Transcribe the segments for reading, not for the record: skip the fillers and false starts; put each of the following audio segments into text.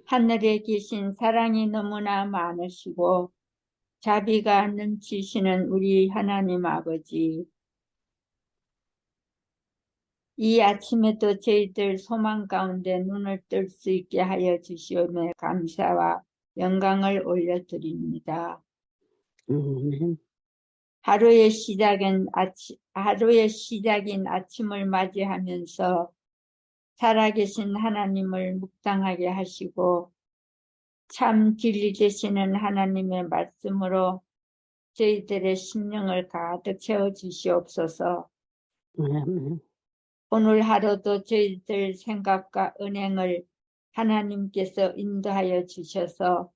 하늘에 계신 사랑이 너무나 많으시고 자비가 넘치시는 우리 하나님 아버지, 이 아침에도 저희들 소망 가운데 눈을 뜰 수 있게 하여 주시오며 감사와 영광을 올려드립니다. 아멘. 하루의 시작인 아침을 맞이하면서 살아계신 하나님을 묵상하게 하시고 참 진리 되시는 하나님의 말씀으로 저희들의 심령을 가득 채워 주시옵소서. 아멘. 오늘 하루도 저희들 생각과 은행을 하나님께서 인도하여 주셔서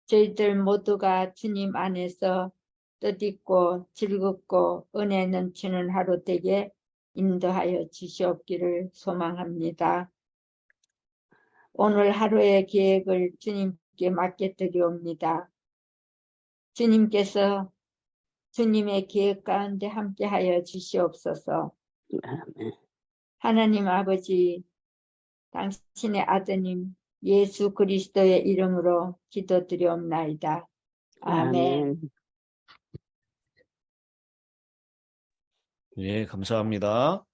저희들 모두가 주님 안에서 뜻있고 즐겁고 은혜 넘치는 하루 되게 인도하여 주시옵기를 소망합니다. 오늘 하루의 계획을 주님께 맡겨드리옵니다. 주님께서 주님의 계획 가운데 함께하여 주시옵소서. 아멘. 하나님 아버지, 당신의 아드님 예수 그리스도의 이름으로 기도드리옵나이다. 아멘. 아멘. 예, 감사합니다.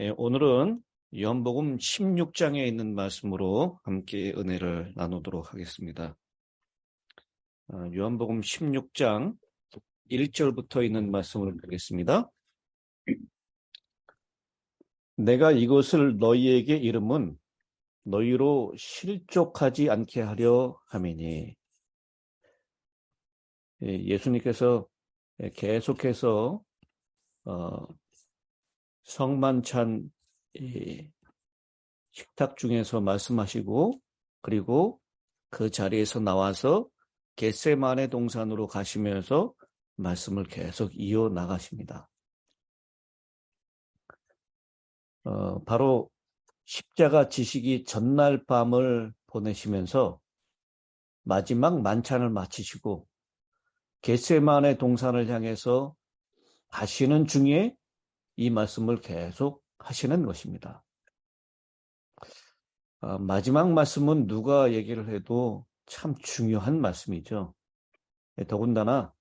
예, 오늘은 요한복음 16장에 있는 말씀으로 함께 은혜를 나누도록 하겠습니다. 요한복음 16장 1절부터 있는 말씀을 보겠습니다. 내가 이것을 너희에게 이름은 너희로 실족하지 않게 하려 함이니. 예수님께서 계속해서 성만찬 식탁 중에서 말씀하시고, 그리고 그 자리에서 나와서 겟세마네 동산으로 가시면서 말씀을 계속 이어나가십니다. 바로 십자가 지시기 전날 밤을 보내시면서 마지막 만찬을 마치시고 겟세마네 동산을 향해서 가시는 중에 이 말씀을 계속 하시는 것입니다. 마지막 말씀은 누가 얘기를 해도 참 중요한 말씀이죠. 더군다나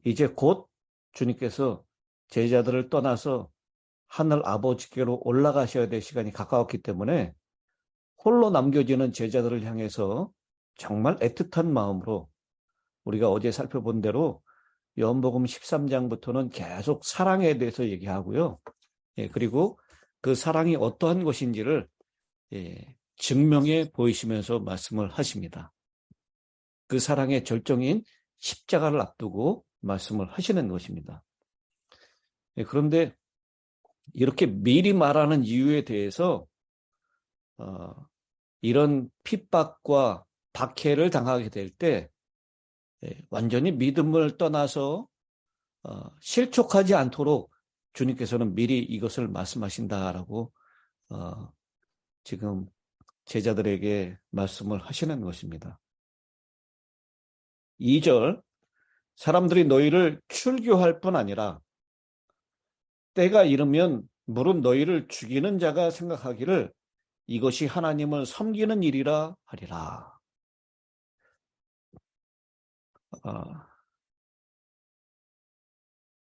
이제 곧 주님께서 제자들을 떠나서 하늘 아버지께로 올라가셔야 될 시간이 가까웠기 때문에 홀로 남겨지는 제자들을 향해서 정말 애틋한 마음으로, 우리가 어제 살펴본 대로 요한복음 13장부터는 계속 사랑에 대해서 얘기하고요. 그리고 그 사랑이 어떠한 것인지를 증명해 보이시면서 말씀을 하십니다. 그 사랑의 절정인 십자가를 앞두고 말씀을 하시는 것입니다. 그런데 이렇게 미리 말하는 이유에 대해서 이런 핍박과 박해를 당하게 될 때 완전히 믿음을 떠나서 실족하지 않도록 주님께서는 미리 이것을 말씀하신다라고 지금 제자들에게 말씀을 하시는 것입니다. 2절, 사람들이 너희를 출교할 뿐 아니라 때가 이르면 무릇 너희를 죽이는 자가 생각하기를 이것이 하나님을 섬기는 일이라 하리라.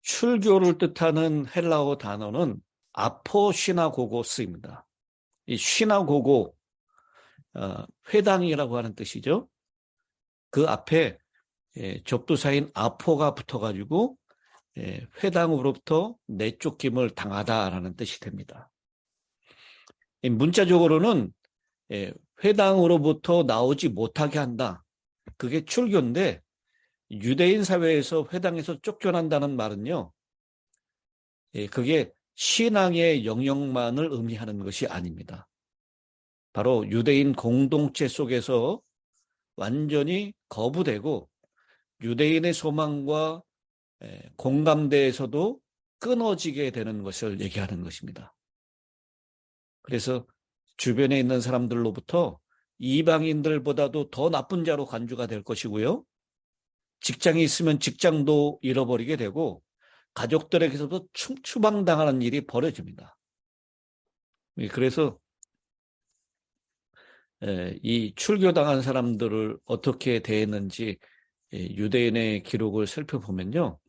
출교를 뜻하는 헬라어 단어는 아포시나고고스입니다. 이 시나고고, 회당이라고 하는 뜻이죠. 그 앞에 접두사인 아포가 붙어가지고 회당으로부터 내쫓김을 당하다라는 뜻이 됩니다. 문자적으로는 회당으로부터 나오지 못하게 한다. 그게 출교인데, 유대인 사회에서 회당에서 쫓겨난다는 말은요, 그게 신앙의 영역만을 의미하는 것이 아닙니다. 바로 유대인 공동체 속에서 완전히 거부되고 유대인의 소망과 공감대에서도 끊어지게 되는 것을 얘기하는 것입니다. 그래서 주변에 있는 사람들로부터 이방인들보다도 더 나쁜 자로 간주가 될 것이고요. 직장이 있으면 직장도 잃어버리게 되고 가족들에게서도 추방당하는 일이 벌어집니다. 그래서 이 출교당한 사람들을 어떻게 대했는지 유대인의 기록을 살펴보면요.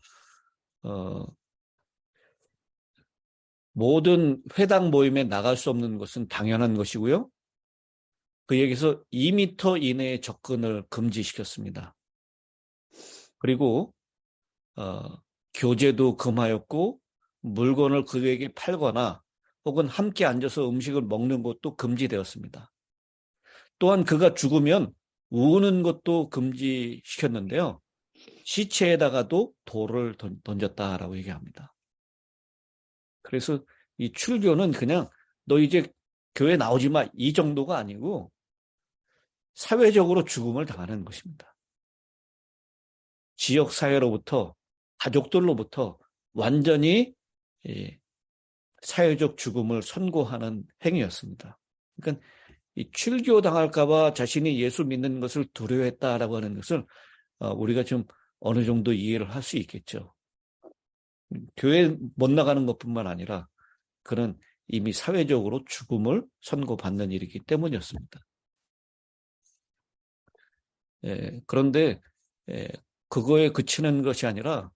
모든 회당 모임에 나갈 수 없는 것은 당연한 것이고요. 그에게서 2m 이내의 접근을 금지시켰습니다. 그리고 교제도 금하였고 물건을 그에게 팔거나 혹은 함께 앉아서 음식을 먹는 것도 금지되었습니다. 또한 그가 죽으면 우는 것도 금지시켰는데요. 시체에다가도 돌을 던졌다라고 얘기합니다. 그래서 이 출교는 그냥 너 이제 교회 나오지 마 이 정도가 아니고 사회적으로 죽음을 당하는 것입니다. 지역 사회로부터 가족들로부터 완전히 사회적 죽음을 선고하는 행위였습니다. 그러니까 이 출교당할까봐 자신이 예수 믿는 것을 두려워했다라고 하는 것을 우리가 좀 어느 정도 이해를 할 수 있겠죠. 교회 못 나가는 것뿐만 아니라 그는 이미 사회적으로 죽음을 선고받는 일이기 때문이었습니다. 그런데 그거에 그치는 것이 아니라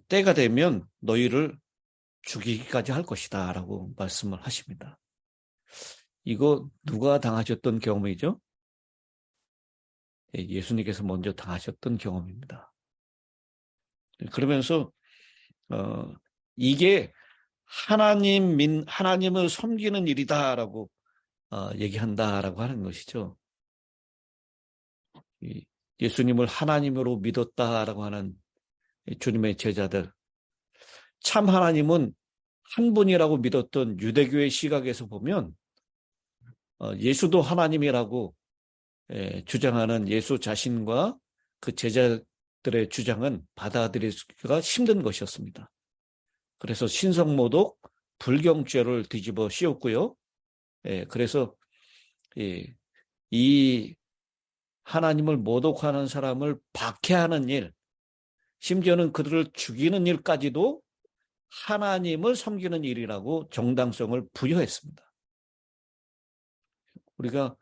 때가 되면 너희를 죽이기까지 할 것이다 라고 말씀을 하십니다. 이거 누가 당하셨던 경험이죠? 예수님께서 먼저 당하셨던 경험입니다. 그러면서 이게 하나님을 섬기는 일이다라고 얘기한다라고 하는 것이죠. 예수님을 하나님으로 믿었다라고 하는 주님의 제자들, 참 하나님은 한 분이라고 믿었던 유대교의 시각에서 보면 예수도 하나님이라고 주장하는 예수 자신과 그 제자들의 주장은 받아들이기가 힘든 것이었습니다. 그래서 신성모독, 불경죄를 뒤집어 씌웠고요. 그래서 이 하나님을 모독하는 사람을 박해하는 일, 심지어는 그들을 죽이는 일까지도 하나님을 섬기는 일이라고 정당성을 부여했습니다. 우리가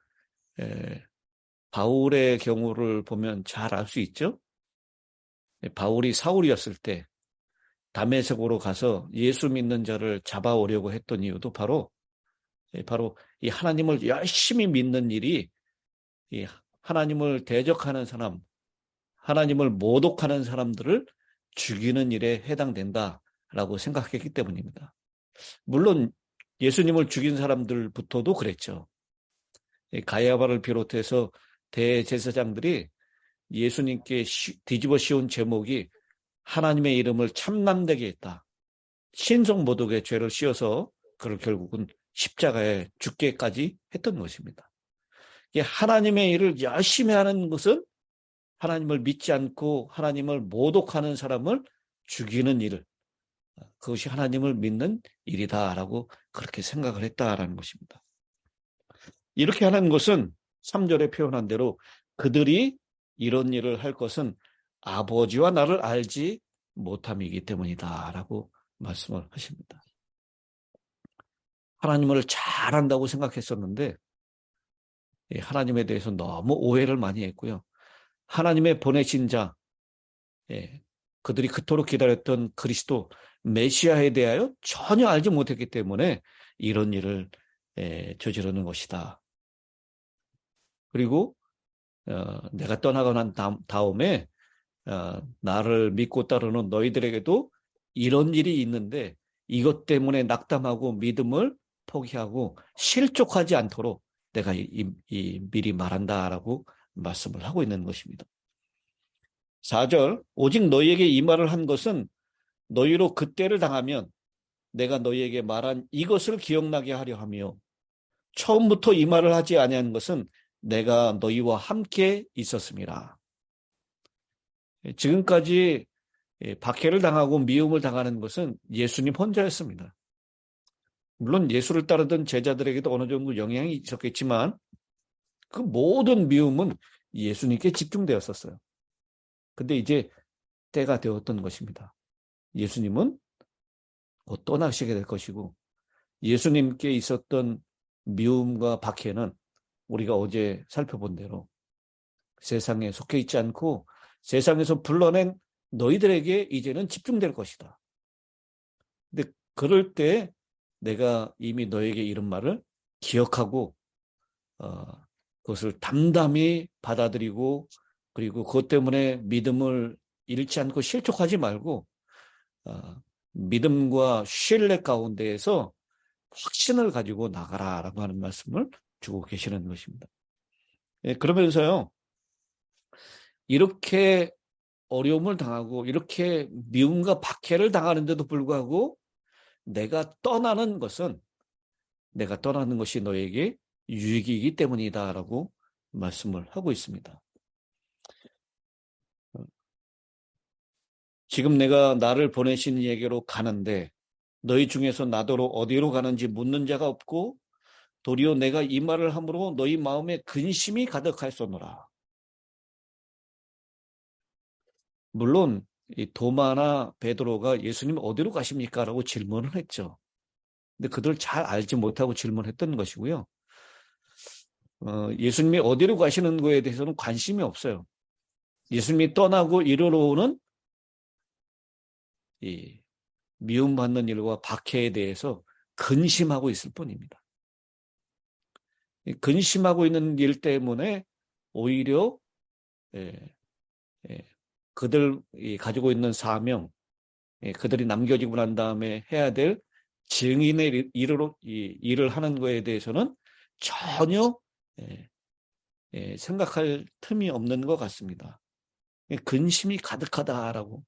바울의 경우를 보면 잘 알 수 있죠? 바울이 사울이었을 때 다메섹으로 가서 예수 믿는 자를 잡아오려고 했던 이유도 바로 이 하나님을 열심히 믿는 일이 이 하나님을 대적하는 사람, 하나님을 모독하는 사람들을 죽이는 일에 해당된다라고 생각했기 때문입니다. 물론 예수님을 죽인 사람들부터도 그랬죠. 가야바를 비롯해서 대제사장들이 예수님께 뒤집어 씌운 제목이 하나님의 이름을 참남되게 했다. 신성모독의 죄를 씌워서 그를 결국은 십자가에 죽게까지 했던 것입니다. 하나님의 일을 열심히 하는 것은 하나님을 믿지 않고 하나님을 모독하는 사람을 죽이는 일, 그것이 하나님을 믿는 일이다라고 그렇게 생각을 했다라는 것입니다. 이렇게 하는 것은 3절에 표현한 대로 그들이 이런 일을 할 것은 아버지와 나를 알지 못함이기 때문이다라고 말씀을 하십니다. 하나님을 잘 안다고 생각했었는데 하나님에 대해서 너무 오해를 많이 했고요. 하나님의 보내신 자, 그들이 그토록 기다렸던 그리스도 메시아에 대하여 전혀 알지 못했기 때문에 이런 일을 저지르는 것이다. 그리고 내가 떠나고 난 다음에 나를 믿고 따르는 너희들에게도 이런 일이 있는데 이것 때문에 낙담하고 믿음을 포기하고 실족하지 않도록 내가 미리 말한다라고 말씀을 하고 있는 것입니다. 4절, 오직 너희에게 이 말을 한 것은 너희로 그때를 당하면 내가 너희에게 말한 이것을 기억나게 하려 하며 처음부터 이 말을 하지 아니한 것은 내가 너희와 함께 있었음이라. 지금까지 박해를 당하고 미움을 당하는 것은 예수님 혼자였습니다. 물론 예수를 따르던 제자들에게도 어느 정도 영향이 있었겠지만 그 모든 미움은 예수님께 집중되었었어요. 근데 이제 때가 되었던 것입니다. 예수님은 곧 떠나시게 될 것이고 예수님께 있었던 미움과 박해는 우리가 어제 살펴본 대로 세상에 속해 있지 않고 세상에서 불러낸 너희들에게 이제는 집중될 것이다. 근데 그럴 때 내가 이미 너에게 이런 말을 기억하고 그것을 담담히 받아들이고 그리고 그것 때문에 믿음을 잃지 않고 실족하지 말고 믿음과 신뢰 가운데에서 확신을 가지고 나가라라고 하는 말씀을 주고 계시는 것입니다. 예, 그러면서요, 이렇게 어려움을 당하고 이렇게 미움과 박해를 당하는데도 불구하고 내가 떠나는 것이 너에게 유익이기 때문이다라고 말씀을 하고 있습니다. 지금 내가 나를 보내신 이에게로 가는데 너희 중에서 나더러 어디로 가는지 묻는 자가 없고 도리어 내가 이 말을 함으로 너희 마음에 근심이 가득하였노라. 물론 이 도마나 베드로가 예수님 어디로 가십니까? 라고 질문을 했죠. 근데 그들 잘 알지 못하고 질문했던 것이고요. 예수님이 어디로 가시는 거에 대해서는 관심이 없어요. 예수님이 떠나고 이르러 오는 이 미움받는 일과 박해에 대해서 근심하고 있을 뿐입니다. 근심하고 있는 일 때문에 오히려 그들이 가지고 있는 사명, 그들이 남겨지고 난 다음에 해야 될 증인의 일을 하는 것에 대해서는 전혀 생각할 틈이 없는 것 같습니다. 근심이 가득하다라고.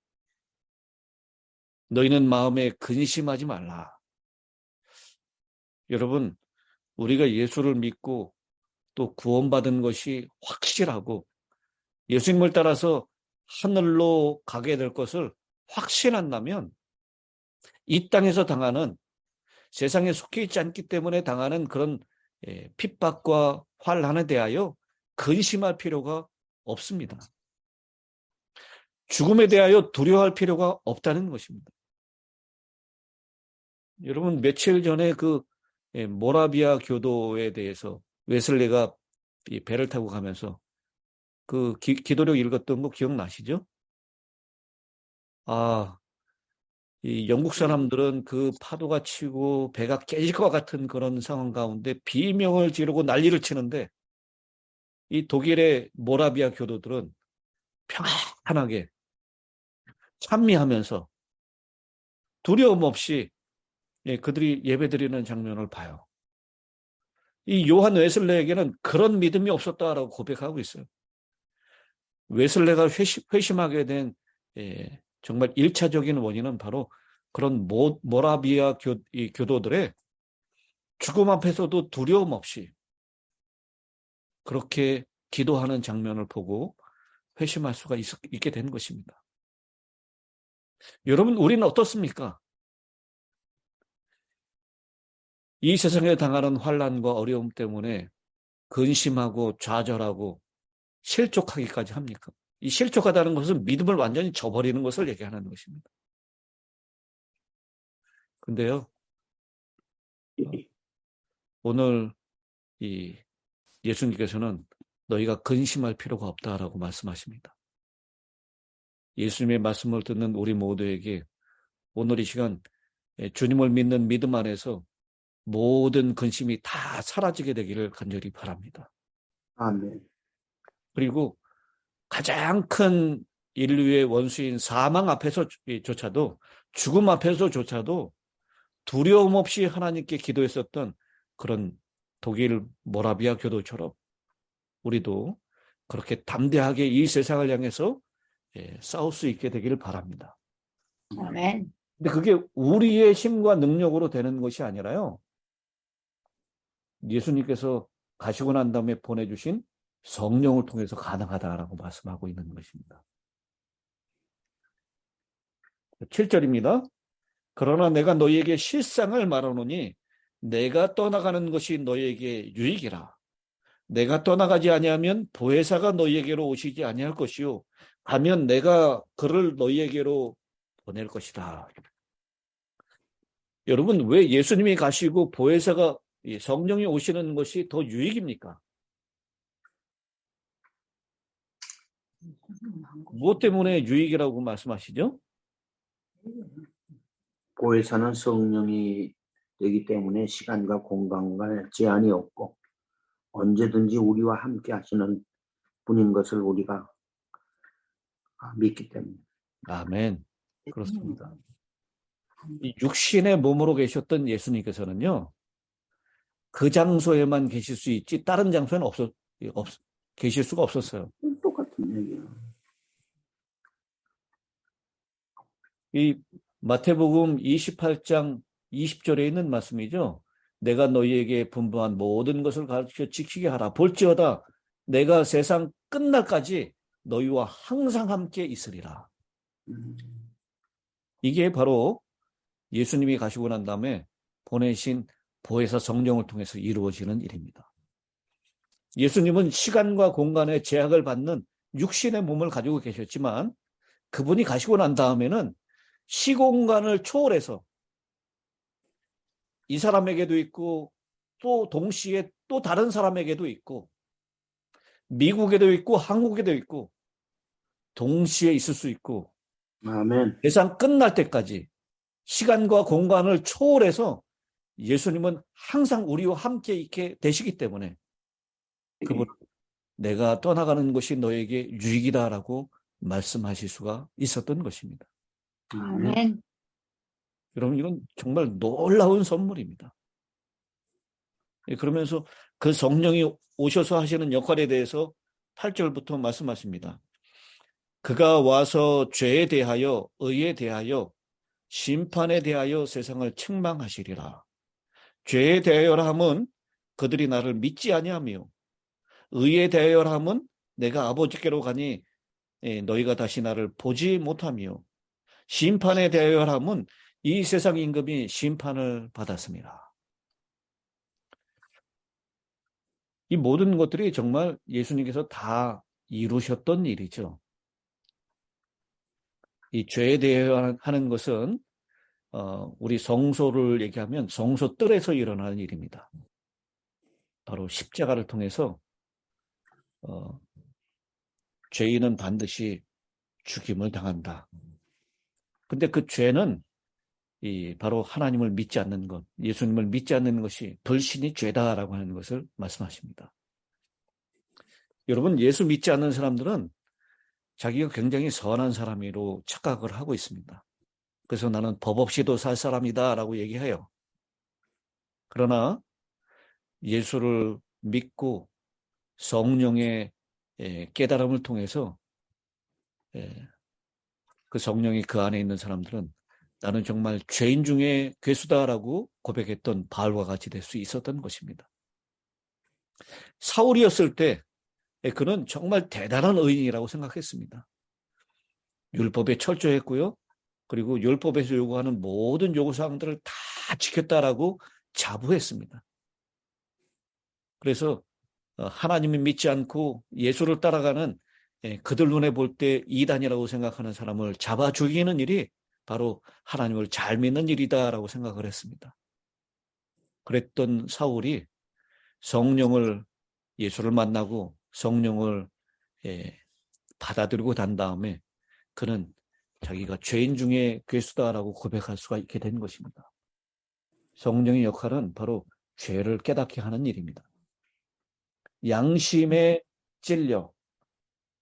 너희는 마음에 근심하지 말라. 여러분, 우리가 예수를 믿고 또 구원받은 것이 확실하고 예수님을 따라서 하늘로 가게 될 것을 확신한다면 이 땅에서 당하는 세상에 속해 있지 않기 때문에 당하는 그런 핍박과 환난에 대하여 근심할 필요가 없습니다. 죽음에 대하여 두려워할 필요가 없다는 것입니다. 여러분, 며칠 전에 그 모라비아 교도에 대해서 웨슬리가 배를 타고 가면서 그 기도록 읽었던 거 기억나시죠? 이 영국 사람들은 그 파도가 치고 배가 깨질 것 같은 그런 상황 가운데 비명을 지르고 난리를 치는데 이 독일의 모라비아 교도들은 평안하게 찬미하면서 두려움 없이 그들이 예배드리는 장면을 봐요. 이 요한 웨슬레에게는 그런 믿음이 없었다라고 고백하고 있어요. 웨슬레가 회심하게 된 정말 1차적인 원인은 바로 그런 모라비아 교도들의 죽음 앞에서도 두려움 없이 그렇게 기도하는 장면을 보고 회심할 수가 있게 된 것입니다. 여러분, 우리는 어떻습니까? 이 세상에 당하는 환난과 어려움 때문에 근심하고 좌절하고 실족하기까지 합니까? 이 실족하다는 것은 믿음을 완전히 저버리는 것을 얘기하는 것입니다. 근데요, 오늘 이 예수님께서는 너희가 근심할 필요가 없다라고 말씀하십니다. 예수님의 말씀을 듣는 우리 모두에게 오늘 이 시간 주님을 믿는 믿음 안에서 모든 근심이 다 사라지게 되기를 간절히 바랍니다. 아멘. 그리고 가장 큰 인류의 원수인 사망 앞에서조차도 죽음 앞에서조차도 두려움 없이 하나님께 기도했었던 그런 독일 모라비아 교도처럼 우리도 그렇게 담대하게 이 세상을 향해서 싸울 수 있게 되기를 바랍니다. 아멘. 근데 그게 우리의 힘과 능력으로 되는 것이 아니라요. 예수님께서 가시고 난 다음에 보내주신 성령을 통해서 가능하다라고 말씀하고 있는 것입니다. 7절입니다. 그러나 내가 너희에게 실상을 말하노니 내가 떠나가는 것이 너희에게 유익이라. 내가 떠나가지 아니하면 보혜사가 너희에게로 오시지 아니할 것이요 가면 내가 그를 너희에게로 보낼 것이다. 여러분, 왜 예수님이 가시고 보혜사가 성령이 오시는 것이 더 유익입니까? 무엇 때문에 유익이라고 말씀하시죠? 보혜사는 성령이 되기 때문에 시간과 공간과 제한이 없고 언제든지 우리와 함께 하시는 분인 것을 우리가 믿기 때문에. 아멘. 그렇습니다. 이 육신의 몸으로 계셨던 예수님께서는요, 그 장소에만 계실 수 있지 다른 장소에는 계실 수가 없었어요. 똑같은 얘기예요. 이 마태복음 28장 20절에 있는 말씀이죠. 내가 너희에게 분부한 모든 것을 가르쳐 지키게 하라. 볼지어다 내가 세상 끝날까지 너희와 항상 함께 있으리라. 이게 바로 예수님이 가시고 난 다음에 보내신 보혜사 성령을 통해서 이루어지는 일입니다. 예수님은 시간과 공간의 제약을 받는 육신의 몸을 가지고 계셨지만 그분이 가시고 난 다음에는 시공간을 초월해서 이 사람에게도 있고 또 동시에 또 다른 사람에게도 있고 미국에도 있고 한국에도 있고 동시에 있을 수 있고 아멘. 세상 끝날 때까지 시간과 공간을 초월해서 예수님은 항상 우리와 함께 있게 되시기 때문에 그분 내가 떠나가는 것이 너에게 유익이다라고 말씀하실 수가 있었던 것입니다. 아멘. 여러분 이건 정말 놀라운 선물입니다. 그러면서 그 성령이 오셔서 하시는 역할에 대해서 8절부터 말씀하십니다. 그가 와서 죄에 대하여 의에 대하여 심판에 대하여 세상을 책망하시리라. 죄에 대하여라 함은 그들이 나를 믿지 아니하며 의에 대하여라 함은 내가 아버지께로 가니 너희가 다시 나를 보지 못하며 심판에 대하여라 함은 이 세상 임금이 심판을 받았습니다. 이 모든 것들이 정말 예수님께서 다 이루셨던 일이죠. 이 죄에 대하여 하는 것은 우리 성소를 얘기하면 성소 뜰에서 일어나는 일입니다. 바로 십자가를 통해서 죄인은 반드시 죽임을 당한다. 근데 그 죄는 바로 하나님을 믿지 않는 것, 예수님을 믿지 않는 것이 불신이 죄다라고 하는 것을 말씀하십니다. 여러분, 예수 믿지 않는 사람들은 자기가 굉장히 선한 사람으로 착각을 하고 있습니다. 그래서 나는 법 없이도 살 사람이다라고 얘기해요. 그러나 예수를 믿고 성령의 깨달음을 통해서 그 성령이 그 안에 있는 사람들은 나는 정말 죄인 중에 괴수다라고 고백했던 바울과 같이 될 수 있었던 것입니다. 사울이었을 때 그는 정말 대단한 의인이라고 생각했습니다. 율법에 철저했고요. 그리고 율법에서 요구하는 모든 요구사항들을 다 지켰다라고 자부했습니다. 그래서 하나님을 믿지 않고 예수를 따라가는 그들 눈에 볼 때 이단이라고 생각하는 사람을 잡아 죽이는 일이 바로 하나님을 잘 믿는 일이다라고 생각을 했습니다. 그랬던 사울이 성령을 예수를 만나고 성령을 받아들이고 난 다음에 그는 자기가 죄인 중에 괴수다라고 고백할 수가 있게 된 것입니다. 성령의 역할은 바로 죄를 깨닫게 하는 일입니다. 양심에 찔려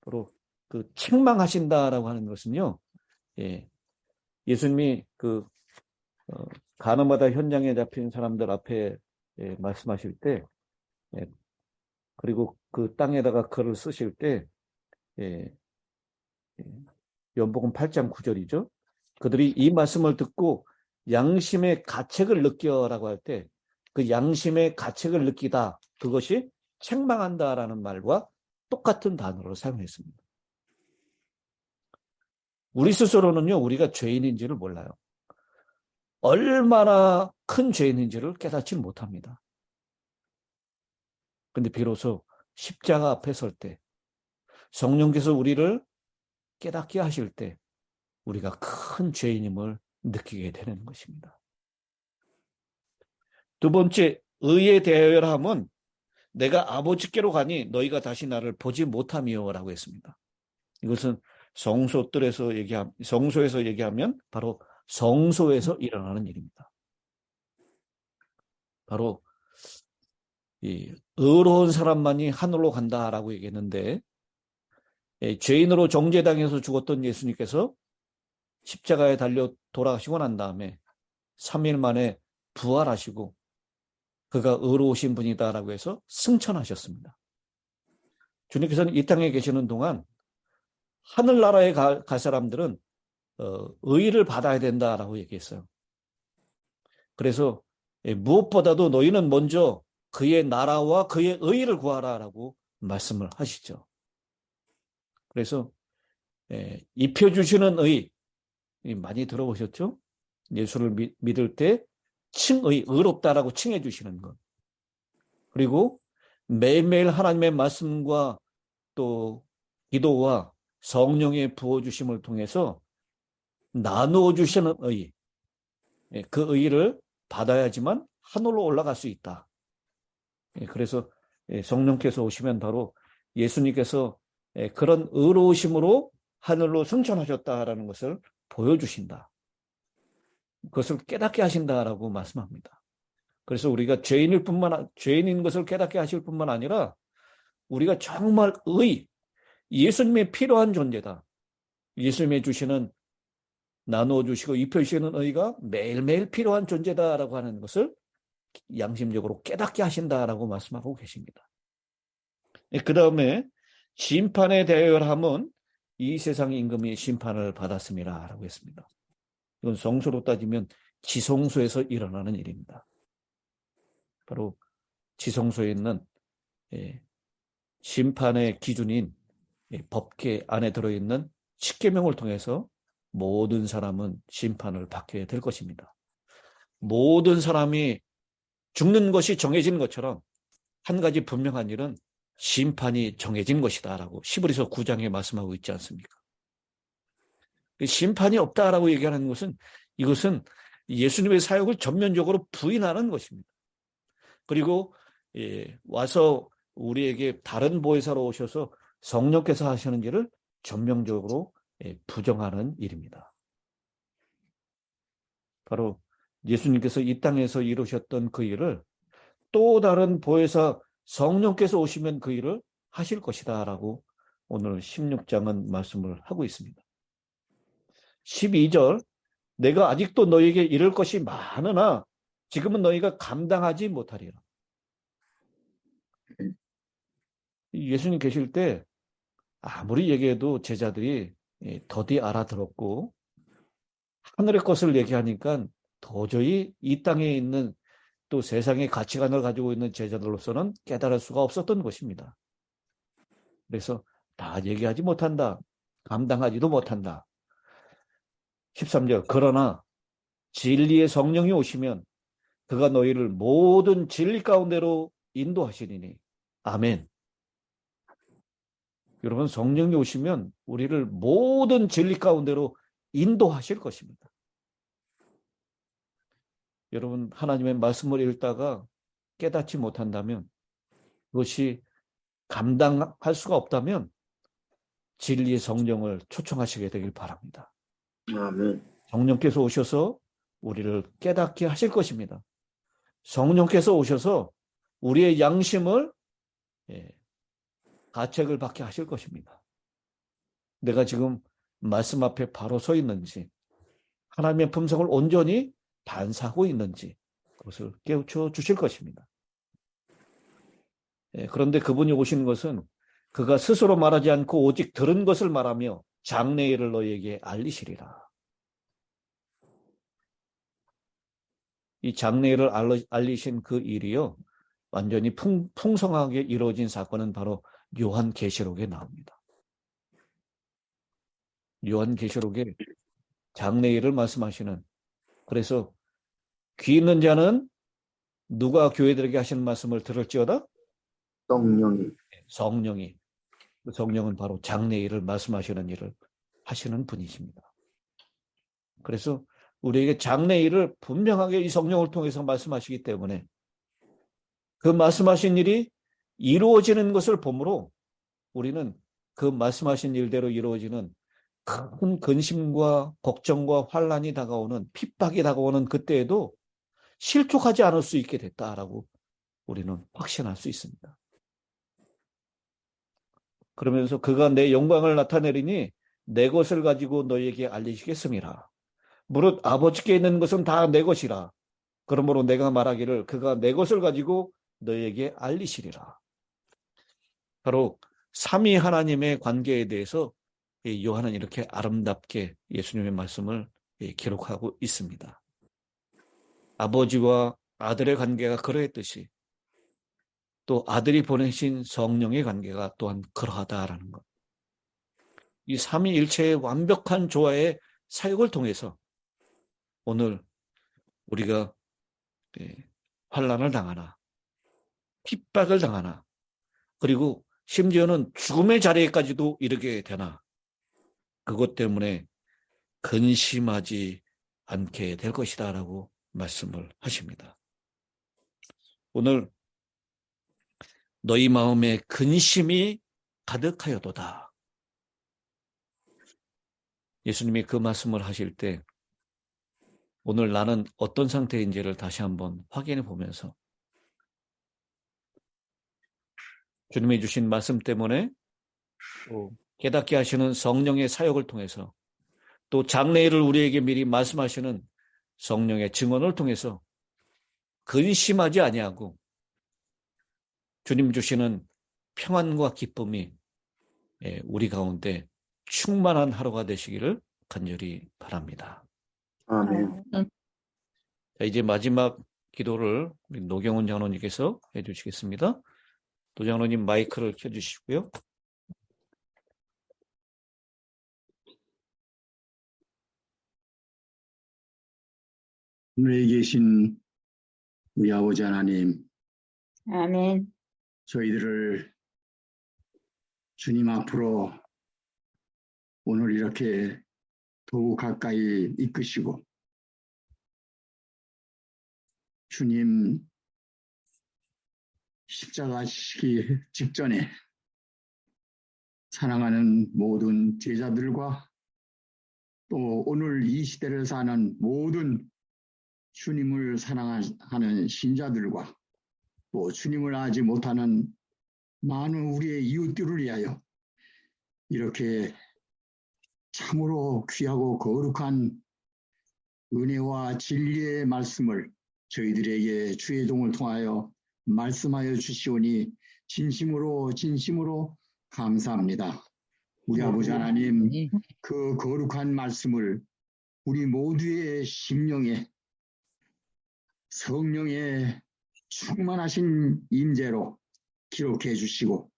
바로 그 책망하신다라고 하는 것은요. 예수님이 그 가늠하다 현장에 잡힌 사람들 앞에 말씀하실 때 그리고 그 땅에다가 글을 쓰실 때 요한복음 8장 9절이죠. 그들이 이 말씀을 듣고 양심의 가책을 느껴라고 할 때 그 양심의 가책을 느끼다 그것이 책망한다라는 말과 똑같은 단어로 사용했습니다. 우리 스스로는요, 우리가 죄인인지를 몰라요. 얼마나 큰 죄인인지를 깨닫지 못합니다. 근데 비로소 십자가 앞에 설 때, 성령께서 우리를 깨닫게 하실 때, 우리가 큰 죄인임을 느끼게 되는 것입니다. 두 번째, 의에 대하여라 함은 내가 아버지께로 가니 너희가 다시 나를 보지 못하며라고 했습니다. 이것은 성소에서 얘기하면 바로 성소에서 일어나는 일입니다. 바로 이 의로운 사람만이 하늘로 간다라고 얘기했는데, 죄인으로 정죄당해서 죽었던 예수님께서 십자가에 달려 돌아가시고 난 다음에 3일 만에 부활하시고 그가 의로우신 분이다라고 해서 승천하셨습니다. 주님께서는 이 땅에 계시는 동안 하늘나라에 갈 사람들은 의를 받아야 된다라고 얘기했어요. 그래서 무엇보다도 너희는 먼저 그의 나라와 그의 의를 구하라라고 말씀을 하시죠. 그래서 입혀주시는 의, 많이 들어보셨죠? 예수를 믿을 때 의롭다라고 칭해 주시는 것. 그리고 매일매일 하나님의 말씀과 또 기도와 성령의 부어주심을 통해서 나누어 주시는 의, 그 의를 받아야지만 하늘로 올라갈 수 있다. 그래서 성령께서 오시면 바로 예수님께서 그런 의로우심으로 하늘로 승천하셨다라는 것을 보여주신다. 그것을 깨닫게 하신다라고 말씀합니다. 그래서 우리가 죄인인 것을 깨닫게 하실 뿐만 아니라 우리가 정말 예수님의 필요한 존재다. 예수님의 주시는 나누어 주시고 입혀주시는 의가 매일매일 필요한 존재다라고 하는 것을 양심적으로 깨닫게 하신다라고 말씀하고 계십니다. 그 다음에 심판에 대열함은 이 세상 임금이 심판을 받았습니다 라고 했습니다. 이건 성소로 따지면 지성소에서 일어나는 일입니다. 바로 지성소에 있는 심판의 기준인 법계 안에 들어있는 십계명을 통해서 모든 사람은 심판을 받게 될 것입니다. 모든 사람이 죽는 것이 정해진 것처럼 한 가지 분명한 일은 심판이 정해진 것이다라고 히브리서 9장에 말씀하고 있지 않습니까? 심판이 없다라고 얘기하는 것은 이것은 예수님의 사역을 전면적으로 부인하는 것입니다. 그리고 와서 우리에게 다른 보혜사로 오셔서 성령께서 하시는 일을 전면적으로 부정하는 일입니다. 바로 예수님께서 이 땅에서 이루셨던 그 일을 또 다른 보혜사 성령께서 오시면 그 일을 하실 것이다 라고 오늘 16장은 말씀을 하고 있습니다. 12절, 내가 아직도 너희에게 이를 것이 많으나 지금은 너희가 감당하지 못하리라. 예수님 계실 때 아무리 얘기해도 제자들이 더디 알아들었고 하늘의 것을 얘기하니까 도저히 이 땅에 있는 또 세상의 가치관을 가지고 있는 제자들로서는 깨달을 수가 없었던 것입니다. 그래서 다 얘기하지 못한다. 감당하지도 못한다. 13절, 그러나 진리의 성령이 오시면 그가 너희를 모든 진리 가운데로 인도하시리니. 아멘. 여러분, 성령이 오시면 우리를 모든 진리 가운데로 인도하실 것입니다. 여러분, 하나님의 말씀을 읽다가 깨닫지 못한다면, 그것이 감당할 수가 없다면 진리의 성령을 초청하시게 되길 바랍니다. 아멘. 성령께서 오셔서 우리를 깨닫게 하실 것입니다. 성령께서 오셔서 우리의 양심을 가책을 받게 하실 것입니다. 내가 지금 말씀 앞에 바로 서 있는지, 하나님의 품성을 온전히 반사하고 있는지 그것을 깨우쳐 주실 것입니다. 그런데 그분이 오시는 것은 그가 스스로 말하지 않고 오직 들은 것을 말하며 장래일을 너희에게 알리시리라. 이 장래일을 알리신 그 일이요, 완전히 풍성하게 이루어진 사건은 바로 요한계시록에 나옵니다. 요한계시록에 장래일을 말씀하시는, 그래서 귀 있는 자는 누가 교회들에게 하시는 말씀을 들을지어다? 성령이. 성령은 바로 장래일을 말씀하시는 일을 하시는 분이십니다. 그래서 우리에게 장래일을 분명하게 이 성령을 통해서 말씀하시기 때문에 그 말씀하신 일이 이루어지는 것을 보므로 우리는 그 말씀하신 일대로 이루어지는 큰 근심과 걱정과 환란이 다가오는 핍박이 다가오는 그때에도 실족하지 않을 수 있게 됐다라고 우리는 확신할 수 있습니다. 그러면서 그가 내 영광을 나타내리니 내 것을 가지고 너희에게 알리시겠음이라. 무릇 아버지께 있는 것은 다 내 것이라. 그러므로 내가 말하기를 그가 내 것을 가지고 너희에게 알리시리라. 바로 삼위 하나님의 관계에 대해서 요한은 이렇게 아름답게 예수님의 말씀을 기록하고 있습니다. 아버지와 아들의 관계가 그러했듯이 또 아들이 보내신 성령의 관계가 또한 그러하다라는 것. 이 삼위일체의 완벽한 조화의 사역을 통해서 오늘 우리가 환난을 당하나 핍박을 당하나 그리고 심지어는 죽음의 자리에까지도 이르게 되나 그것 때문에 근심하지 않게 될 것이다 라고 말씀을 하십니다. 오늘 너희 마음에 근심이 가득하여도다. 예수님이 그 말씀을 하실 때 오늘 나는 어떤 상태인지를 다시 한번 확인해 보면서 주님이 주신 말씀 때문에 또 깨닫게 하시는 성령의 사역을 통해서 또 장래일을 우리에게 미리 말씀하시는 성령의 증언을 통해서 근심하지 아니하고 주님 주시는 평안과 기쁨이 우리 가운데 충만한 하루가 되시기를 간절히 바랍니다. 아멘. 자, 이제 마지막 기도를 우리 노경훈 장로님께서 해주시겠습니다. 노 장로님 마이크를 켜주시고요. 하늘에 계신 우리 아버지 하나님, 아멘. 저희들을 주님 앞으로 오늘 이렇게 더욱 가까이 이끄시고 주님 십자가 지기 직전에 사랑하는 모든 제자들과 또 오늘 이 시대를 사는 모든 주님을 사랑하는 신자들과 또 주님을 알지 못하는 많은 우리의 이웃들을 위하여 이렇게 참으로 귀하고 거룩한 은혜와 진리의 말씀을 저희들에게 주의 종을 통하여 말씀하여 주시오니 진심으로 감사합니다. 우리 아버지 하나님, 그 거룩한 말씀을 우리 모두의 심령에 성령의 충만하신 임재로 기록해 주시고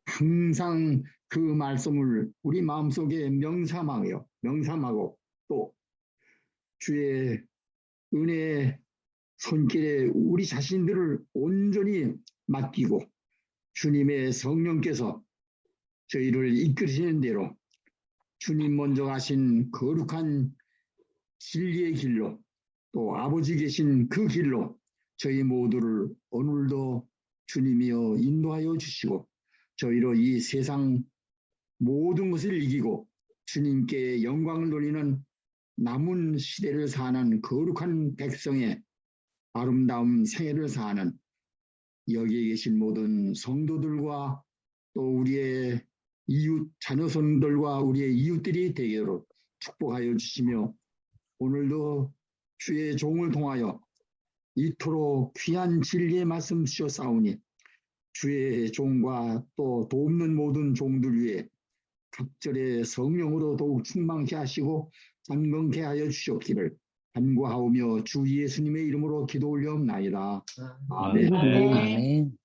항상 그 말씀을 우리 마음속에 명삼하고 또 주의 은혜의 손길에 우리 자신들을 온전히 맡기고 주님의 성령께서 저희를 이끌으시는 대로 주님 먼저 가신 거룩한 진리의 길로 또 아버지 계신 그 길로 저희 모두를 오늘도 주님이여 인도하여 주시고 저희로 이 세상 모든 것을 이기고 주님께 영광을 돌리는 남은 시대를 사는 거룩한 백성의 아름다운 생애를 사는 여기에 계신 모든 성도들과 또 우리의 이웃 자녀손들과 우리의 이웃들이 되기로 축복하여 주시며 오늘도 주의 종을 통하여 이토록 귀한 진리의 말씀 주셨사오니 주의 종과 또 돕는 모든 종들 위해 각절의 성령으로 더욱 충만케 하시고 강건케 하여 주시옵기를 간구하오며 주 예수님의 이름으로 기도 올려옵나이다. 아멘. 아멘.